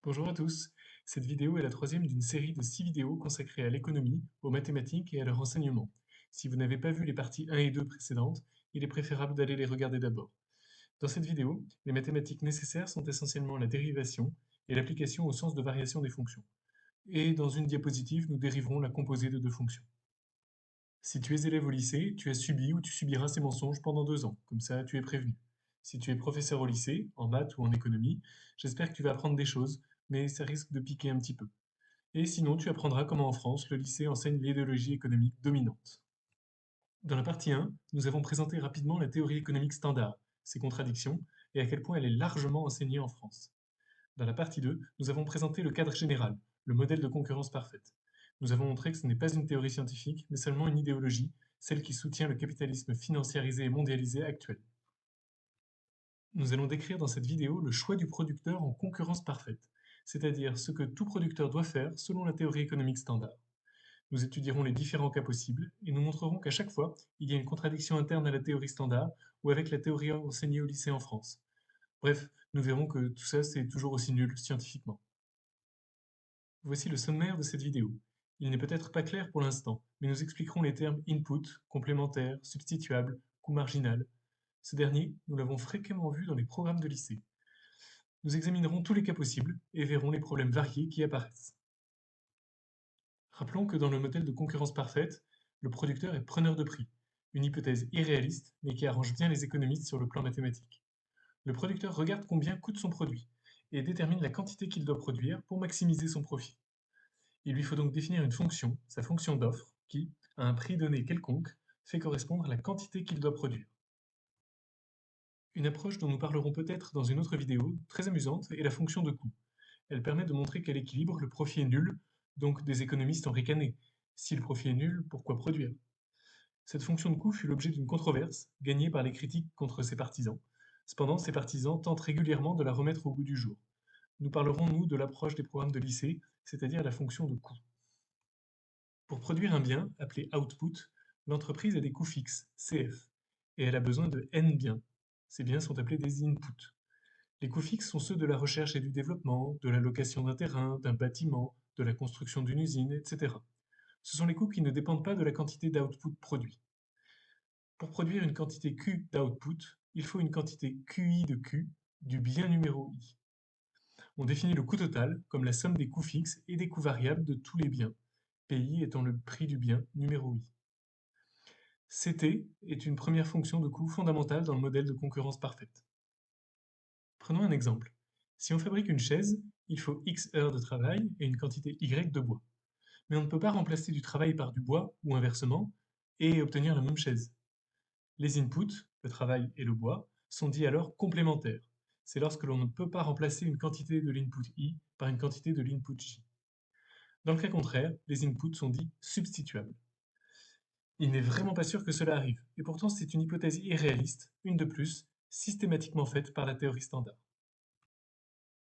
Bonjour à tous, cette vidéo est la troisième d'une série de 6 vidéos consacrées à l'économie, aux mathématiques et à leur enseignement. Si vous n'avez pas vu les parties 1 et 2 précédentes, il est préférable d'aller les regarder d'abord. Dans cette vidéo, les mathématiques nécessaires sont essentiellement la dérivation et l'application au sens de variation des fonctions. Et dans une diapositive, nous dériverons la composée de deux fonctions. Si tu es élève au lycée, tu as subi ou tu subiras ces mensonges pendant 2 ans, comme ça tu es prévenu. Si tu es professeur au lycée, en maths ou en économie, j'espère que tu vas apprendre des choses, mais ça risque de piquer un petit peu. Et sinon, tu apprendras comment en France, le lycée enseigne l'idéologie économique dominante. Dans la partie 1, nous avons présenté rapidement la théorie économique standard, ses contradictions, et à quel point elle est largement enseignée en France. Dans la partie 2, nous avons présenté le cadre général, le modèle de concurrence parfaite. Nous avons montré que ce n'est pas une théorie scientifique, mais seulement une idéologie, celle qui soutient le capitalisme financiarisé et mondialisé actuel. Nous allons décrire dans cette vidéo le choix du producteur en concurrence parfaite, c'est-à-dire ce que tout producteur doit faire selon la théorie économique standard. Nous étudierons les différents cas possibles et nous montrerons qu'à chaque fois, il y a une contradiction interne à la théorie standard ou avec la théorie enseignée au lycée en France. Bref, nous verrons que tout ça c'est toujours aussi nul scientifiquement. Voici le sommaire de cette vidéo. Il n'est peut-être pas clair pour l'instant, mais nous expliquerons les termes input, complémentaire, substituable, coût marginal. Ce dernier, nous l'avons fréquemment vu dans les programmes de lycée. Nous examinerons tous les cas possibles et verrons les problèmes variés qui apparaissent. Rappelons que dans le modèle de concurrence parfaite, le producteur est preneur de prix, une hypothèse irréaliste mais qui arrange bien les économistes sur le plan mathématique. Le producteur regarde combien coûte son produit et détermine la quantité qu'il doit produire pour maximiser son profit. Il lui faut donc définir une fonction, sa fonction d'offre, qui, à un prix donné quelconque, fait correspondre la quantité qu'il doit produire. Une approche dont nous parlerons peut-être dans une autre vidéo, très amusante, est la fonction de coût. Elle permet de montrer qu'à l'équilibre, le profit est nul, donc des économistes ont ricané. Si le profit est nul, pourquoi produire? Cette fonction de coût fut l'objet d'une controverse, gagnée par les critiques contre ses partisans. Cependant, ces partisans tentent régulièrement de la remettre au goût du jour. Nous parlerons, nous, de l'approche des programmes de lycée, c'est-à-dire la fonction de coût. Pour produire un bien, appelé output, l'entreprise a des coûts fixes, CF, et elle a besoin de N biens. Ces biens sont appelés des inputs. Les coûts fixes sont ceux de la recherche et du développement, de la location d'un terrain, d'un bâtiment, de la construction d'une usine, etc. Ce sont les coûts qui ne dépendent pas de la quantité d'output produit. Pour produire une quantité Q d'output, il faut une quantité QI de Q du bien numéro I. On définit le coût total comme la somme des coûts fixes et des coûts variables de tous les biens, PI étant le prix du bien numéro I. CT est une première fonction de coût fondamentale dans le modèle de concurrence parfaite. Prenons un exemple. Si on fabrique une chaise, il faut X heures de travail et une quantité Y de bois. Mais on ne peut pas remplacer du travail par du bois ou inversement et obtenir la même chaise. Les inputs, le travail et le bois, sont dits alors complémentaires. C'est lorsque l'on ne peut pas remplacer une quantité de l'input I par une quantité de l'input J. Dans le cas contraire, les inputs sont dits substituables. Il n'est vraiment pas sûr que cela arrive, et pourtant c'est une hypothèse irréaliste, une de plus, systématiquement faite par la théorie standard.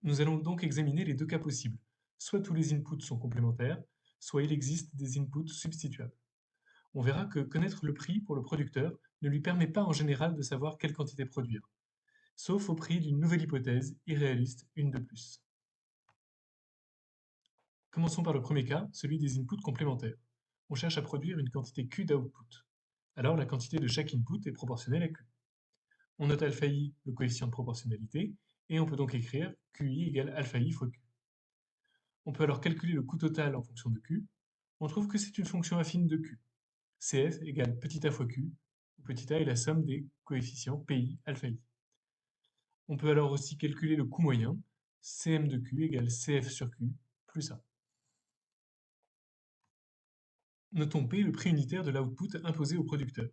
Nous allons donc examiner les deux cas possibles. Soit tous les inputs sont complémentaires, soit il existe des inputs substituables. On verra que connaître le prix pour le producteur ne lui permet pas en général de savoir quelle quantité produire, sauf au prix d'une nouvelle hypothèse irréaliste, une de plus. Commençons par le premier cas, celui des inputs complémentaires. On cherche à produire une quantité Q d'output. Alors la quantité de chaque input est proportionnelle à Q. On note alpha i, le coefficient de proportionnalité, et on peut donc écrire QI égale alpha i fois Q. On peut alors calculer le coût total en fonction de Q. On trouve que c'est une fonction affine de Q. CF égale petit a fois Q, où petit a est la somme des coefficients PI alpha i. On peut alors aussi calculer le coût moyen, Cm de Q égale CF sur Q plus A. Notons P le prix unitaire de l'output imposé au producteur.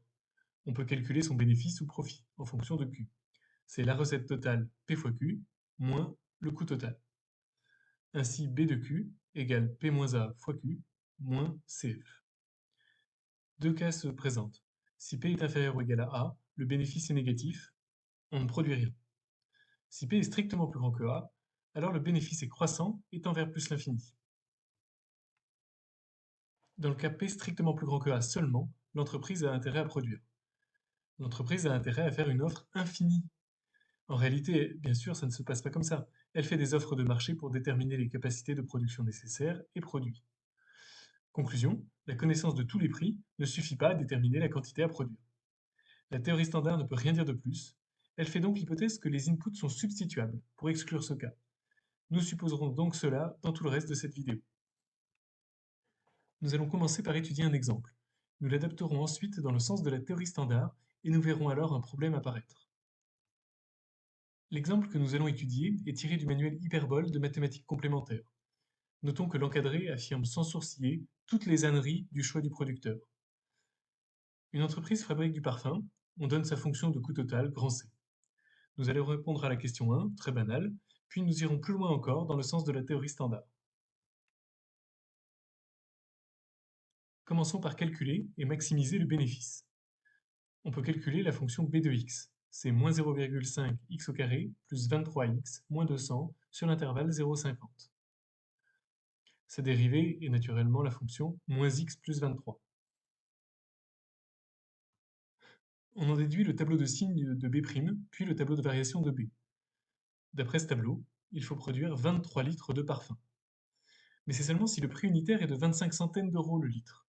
On peut calculer son bénéfice ou profit en fonction de Q. C'est la recette totale P fois Q moins le coût total. Ainsi, B de Q égale P moins A fois Q moins CF. Deux cas se présentent. Si P est inférieur ou égal à A, le bénéfice est négatif, on ne produit rien. Si P est strictement plus grand que A, alors le bénéfice est croissant et tend vers plus l'infini. Dans le cas P strictement plus grand que A seulement, l'entreprise a intérêt à produire. L'entreprise a intérêt à faire une offre infinie. En réalité, bien sûr, ça ne se passe pas comme ça. Elle fait des offres de marché pour déterminer les capacités de production nécessaires et produit. Conclusion, la connaissance de tous les prix ne suffit pas à déterminer la quantité à produire. La théorie standard ne peut rien dire de plus. Elle fait donc l'hypothèse que les inputs sont substituables pour exclure ce cas. Nous supposerons donc cela dans tout le reste de cette vidéo. Nous allons commencer par étudier un exemple. Nous l'adapterons ensuite dans le sens de la théorie standard et nous verrons alors un problème apparaître. L'exemple que nous allons étudier est tiré du manuel Hyperbole de mathématiques complémentaires. Notons que l'encadré affirme sans sourciller toutes les âneries du choix du producteur. Une entreprise fabrique du parfum, on donne sa fonction de coût total, grand C. Nous allons répondre à la question 1, très banale, puis nous irons plus loin encore dans le sens de la théorie standard. Commençons par calculer et maximiser le bénéfice. On peut calculer la fonction b de x. C'est moins 0,5 x au carré plus 23x moins 200 sur l'intervalle 0,50. Sa dérivée est naturellement la fonction moins x plus 23. On en déduit le tableau de signes de B', puis le tableau de variation de B. D'après ce tableau, il faut produire 23 litres de parfum. Mais c'est seulement si le prix unitaire est de 25 centimes d'euros le litre.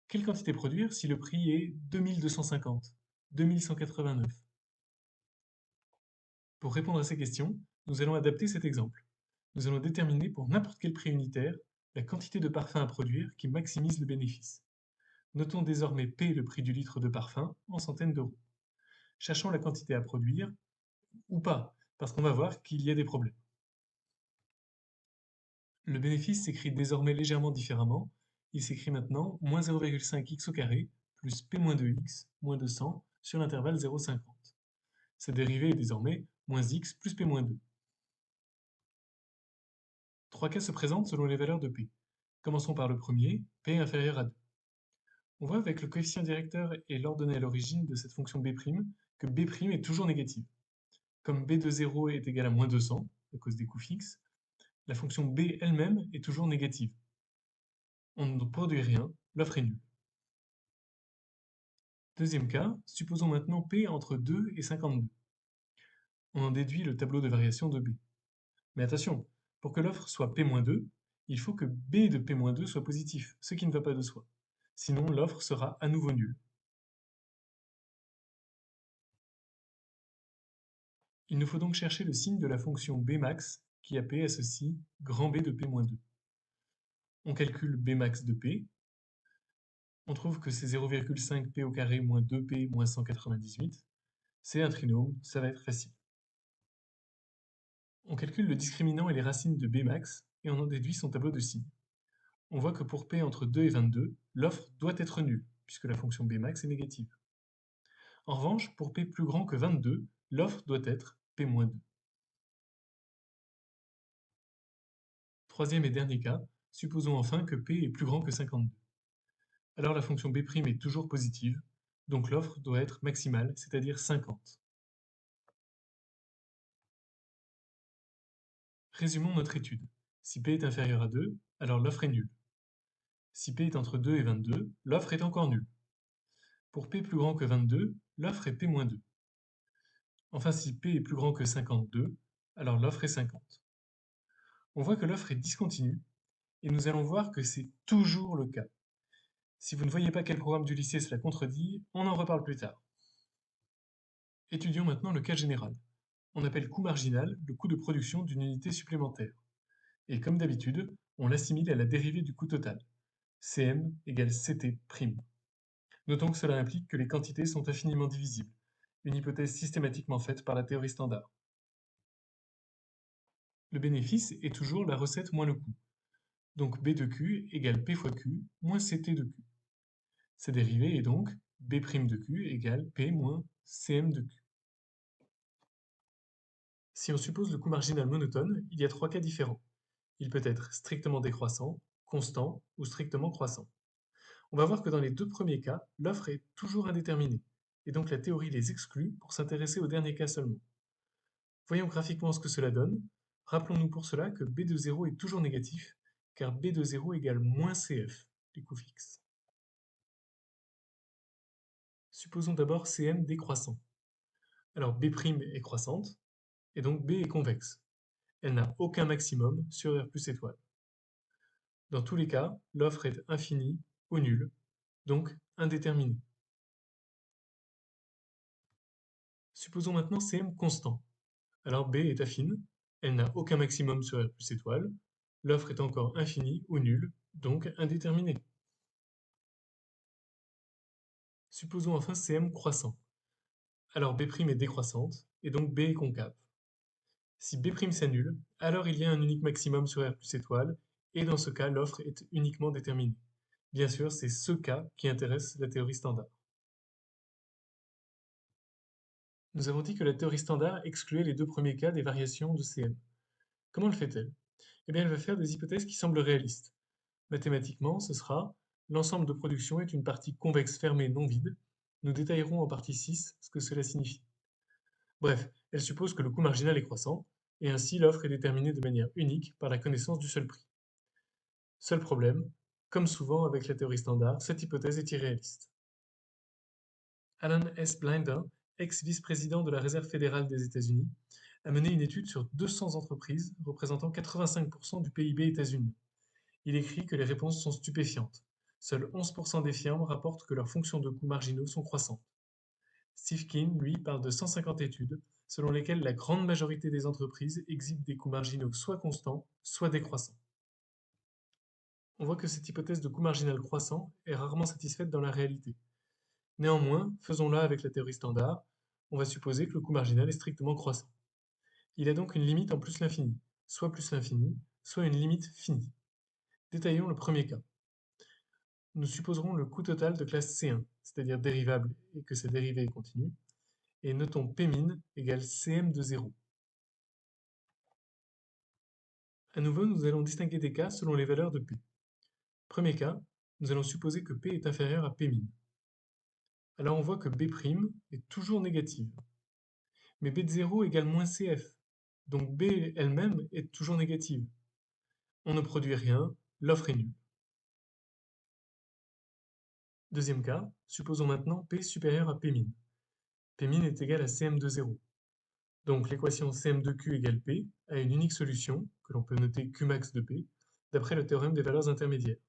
Quelle quantité produire si le prix est 2250, 2189? Pour répondre à ces questions, nous allons adapter cet exemple. Nous allons déterminer pour n'importe quel prix unitaire la quantité de parfum à produire qui maximise le bénéfice. Notons désormais P, le prix du litre de parfum, en centaines d'euros. Cherchons la quantité à produire, ou pas, parce qu'on va voir qu'il y a des problèmes. Le bénéfice s'écrit désormais légèrement différemment. Il s'écrit maintenant moins 0,5 x au carré plus p-2x moins 200 sur l'intervalle 0,50. Sa dérivée est désormais moins x plus p-2. Trois cas se présentent selon les valeurs de p. Commençons par le premier, p inférieur à 2. On voit avec le coefficient directeur et l'ordonnée à l'origine de cette fonction b' que b' est toujours négative. Comme b de 0 est égal à moins 200, à cause des coûts fixes, la fonction b elle-même est toujours négative. On ne produit rien, l'offre est nulle. Deuxième cas, supposons maintenant P entre 2 et 52. On en déduit le tableau de variation de B. Mais attention, pour que l'offre soit P-2, il faut que B de P-2 soit positif, ce qui ne va pas de soi. Sinon, l'offre sera à nouveau nulle. Il nous faut donc chercher le signe de la fonction Bmax qui a P associe grand B de P-2. On calcule Bmax de P. On trouve que c'est 0,5 P au carré moins 2P moins 198. C'est un trinôme, ça va être facile. On calcule le discriminant et les racines de Bmax et on en déduit son tableau de signes. On voit que pour P entre 2 et 22, l'offre doit être nulle, puisque la fonction Bmax est négative. En revanche, pour P plus grand que 22, l'offre doit être P-2. Troisième et dernier cas, supposons enfin que P est plus grand que 52. Alors la fonction B' est toujours positive, donc l'offre doit être maximale, c'est-à-dire 50. Résumons notre étude. Si P est inférieur à 2, alors l'offre est nulle. Si P est entre 2 et 22, l'offre est encore nulle. Pour P plus grand que 22, l'offre est P-2. Enfin, si P est plus grand que 52, alors l'offre est 50. On voit que l'offre est discontinue, et nous allons voir que c'est toujours le cas. Si vous ne voyez pas quel programme du lycée cela contredit, on en reparle plus tard. Étudions maintenant le cas général. On appelle coût marginal le coût de production d'une unité supplémentaire. Et comme d'habitude, on l'assimile à la dérivée du coût total. Cm égale Ct'. Notons que cela implique que les quantités sont infiniment divisibles, une hypothèse systématiquement faite par la théorie standard. Le bénéfice est toujours la recette moins le coût. Donc B de Q égale P fois Q moins CT de Q. Sa dérivée est donc B' de Q égale P moins Cm de Q. Si on suppose le coût marginal monotone, il y a trois cas différents. Il peut être strictement décroissant, constant ou strictement croissant. On va voir que dans les deux premiers cas, l'offre est toujours indéterminée, et donc la théorie les exclut pour s'intéresser au dernier cas seulement. Voyons graphiquement ce que cela donne. Rappelons-nous pour cela que B de 0 est toujours négatif, car B de 0 égale moins CF, les coûts fixes. Supposons d'abord Cm décroissant. Alors B' est croissante, et donc B est convexe. Elle n'a aucun maximum sur R plus étoile. Dans tous les cas, l'offre est infinie ou nulle, donc indéterminée. Supposons maintenant Cm constant. Alors B est affine, elle n'a aucun maximum sur R plus étoile, l'offre est encore infinie ou nulle, donc indéterminée. Supposons enfin Cm croissant. Alors B' est décroissante, et donc B est concave. Si B' s'annule, alors il y a un unique maximum sur R plus étoile, et dans ce cas, l'offre est uniquement déterminée. Bien sûr, c'est ce cas qui intéresse la théorie standard. Nous avons dit que la théorie standard excluait les deux premiers cas des variations de Cm. Comment le fait-elle? Eh bien, elle va faire des hypothèses qui semblent réalistes. Mathématiquement, ce sera l'ensemble de production est une partie convexe fermée non vide. Nous détaillerons en partie 6 ce que cela signifie. Bref, elle suppose que le coût marginal est croissant, et ainsi l'offre est déterminée de manière unique par la connaissance du seul prix. Seul problème, comme souvent avec la théorie standard, cette hypothèse est irréaliste. Alan S. Blinder, ex-vice-président de la Réserve fédérale des États-Unis, a mené une étude sur 200 entreprises représentant 85% du PIB états-unien. Il écrit que les réponses sont stupéfiantes. Seuls 11% des firmes rapportent que leurs fonctions de coûts marginaux sont croissantes. Steve Keen, lui, parle de 150 études, selon lesquelles la grande majorité des entreprises exhibent des coûts marginaux soit constants, soit décroissants. On voit que cette hypothèse de coût marginal croissant est rarement satisfaite dans la réalité. Néanmoins, faisons-la avec la théorie standard, on va supposer que le coût marginal est strictement croissant. Il a donc une limite en plus l'infini, soit plus l'infini, soit une limite finie. Détaillons le premier cas. Nous supposerons le coût total de classe C1, c'est-à-dire dérivable et que sa dérivée est continue, et notons Pmin égale Cm de 0. À nouveau, nous allons distinguer des cas selon les valeurs de P. Premier cas, nous allons supposer que P est inférieur à Pmin. Alors on voit que B' est toujours négative. Mais B de 0 égale moins CF, donc B elle-même est toujours négative. On ne produit rien, l'offre est nulle. Deuxième cas, supposons maintenant P supérieur à Pmin. Pmin est égal à Cm de 0. Donc l'équation Cm de Q égale P a une unique solution, que l'on peut noter Qmax de P, d'après le théorème des valeurs intermédiaires.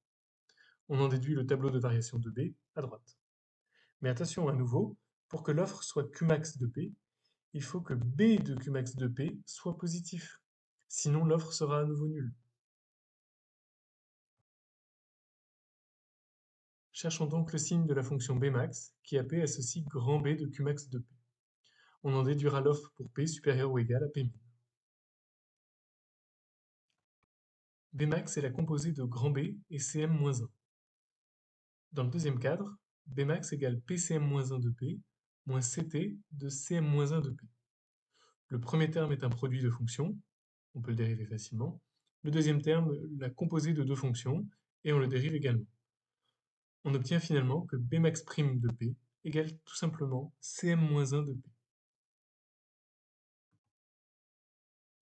On en déduit le tableau de variation de B à droite. Mais attention à nouveau, pour que l'offre soit Qmax de P, il faut que B de Qmax de P soit positif. Sinon l'offre sera à nouveau nulle. Cherchons donc le signe de la fonction Bmax qui à P associe grand B de Qmax de P. On en déduira l'offre pour P supérieur ou égal à Pmin. Bmax est la composée de grand B et Cm-1. Dans le deuxième cadre, Bmax égale PCm-1 de P moins Ct de Cm-1 de P. Le premier terme est un produit de fonctions, on peut le dériver facilement. Le deuxième terme, la composée de deux fonctions, et on le dérive également. On obtient finalement que Bmax' de P égale tout simplement Cm-1 de P.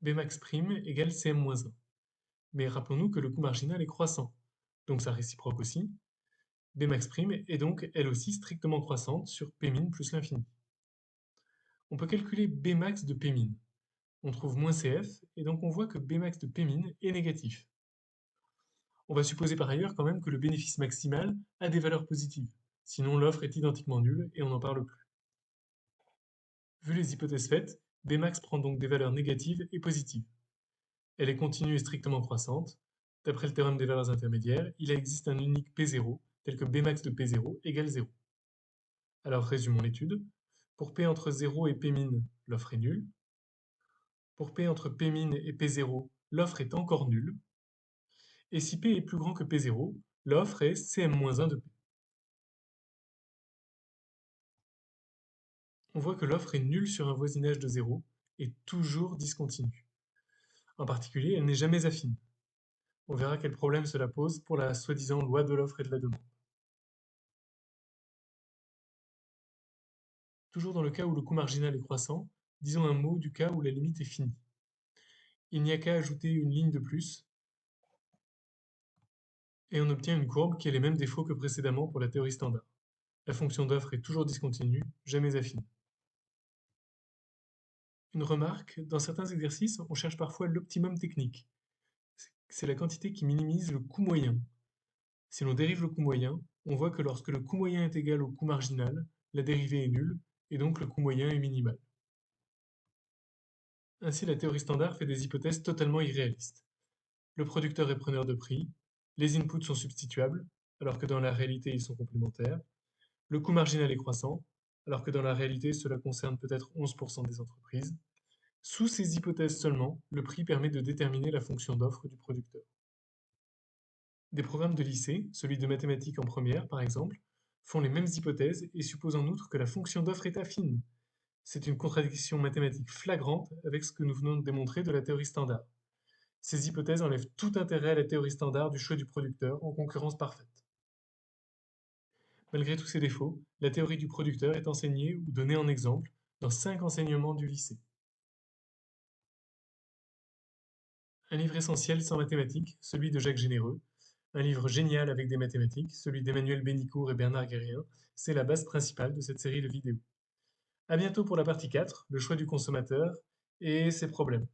Bmax' égale Cm-1. Mais rappelons-nous que le coût marginal est croissant, donc sa réciproque aussi. Bmax' est donc elle aussi strictement croissante sur Pmin plus l'infini. On peut calculer Bmax de Pmin. On trouve moins Cf, et donc on voit que Bmax de Pmin est négatif. On va supposer par ailleurs quand même que le bénéfice maximal a des valeurs positives, sinon l'offre est identiquement nulle et on n'en parle plus. Vu les hypothèses faites, Bmax prend donc des valeurs négatives et positives. Elle est continue et strictement croissante. D'après le théorème des valeurs intermédiaires, il existe un unique P0, tel que Bmax de P0 égale 0. Alors résumons l'étude. Pour P entre 0 et Pmin, l'offre est nulle. Pour P entre Pmin et P0, l'offre est encore nulle. Et si P est plus grand que P0, l'offre est Cm-1 de P. On voit que l'offre est nulle sur un voisinage de 0 et toujours discontinue. En particulier, elle n'est jamais affine. On verra quel problème cela pose pour la soi-disant loi de l'offre et de la demande. Toujours dans le cas où le coût marginal est croissant, disons un mot du cas où la limite est finie. Il n'y a qu'à ajouter une ligne de plus, et on obtient une courbe qui a les mêmes défauts que précédemment pour la théorie standard. La fonction d'offre est toujours discontinue, jamais affine. Une remarque, dans certains exercices, on cherche parfois l'optimum technique. C'est la quantité qui minimise le coût moyen. Si l'on dérive le coût moyen, on voit que lorsque le coût moyen est égal au coût marginal, la dérivée est nulle, et donc le coût moyen est minimal. Ainsi, la théorie standard fait des hypothèses totalement irréalistes. Le producteur est preneur de prix, les inputs sont substituables, alors que dans la réalité ils sont complémentaires, le coût marginal est croissant, alors que dans la réalité cela concerne peut-être 11% des entreprises. Sous ces hypothèses seulement, le prix permet de déterminer la fonction d'offre du producteur. Des programmes de lycée, celui de mathématiques en première par exemple, font les mêmes hypothèses et supposent en outre que la fonction d'offre est affine. C'est une contradiction mathématique flagrante avec ce que nous venons de démontrer de la théorie standard. Ces hypothèses enlèvent tout intérêt à la théorie standard du choix du producteur en concurrence parfaite. Malgré tous ses défauts, la théorie du producteur est enseignée ou donnée en exemple dans 5 enseignements du lycée. Un livre essentiel sans mathématiques, celui de Jacques Généreux. Un livre génial avec des mathématiques, celui d'Emmanuel Bénicourt et Bernard Guérien. C'est la base principale de cette série de vidéos. À bientôt pour la partie 4, le choix du consommateur et ses problèmes.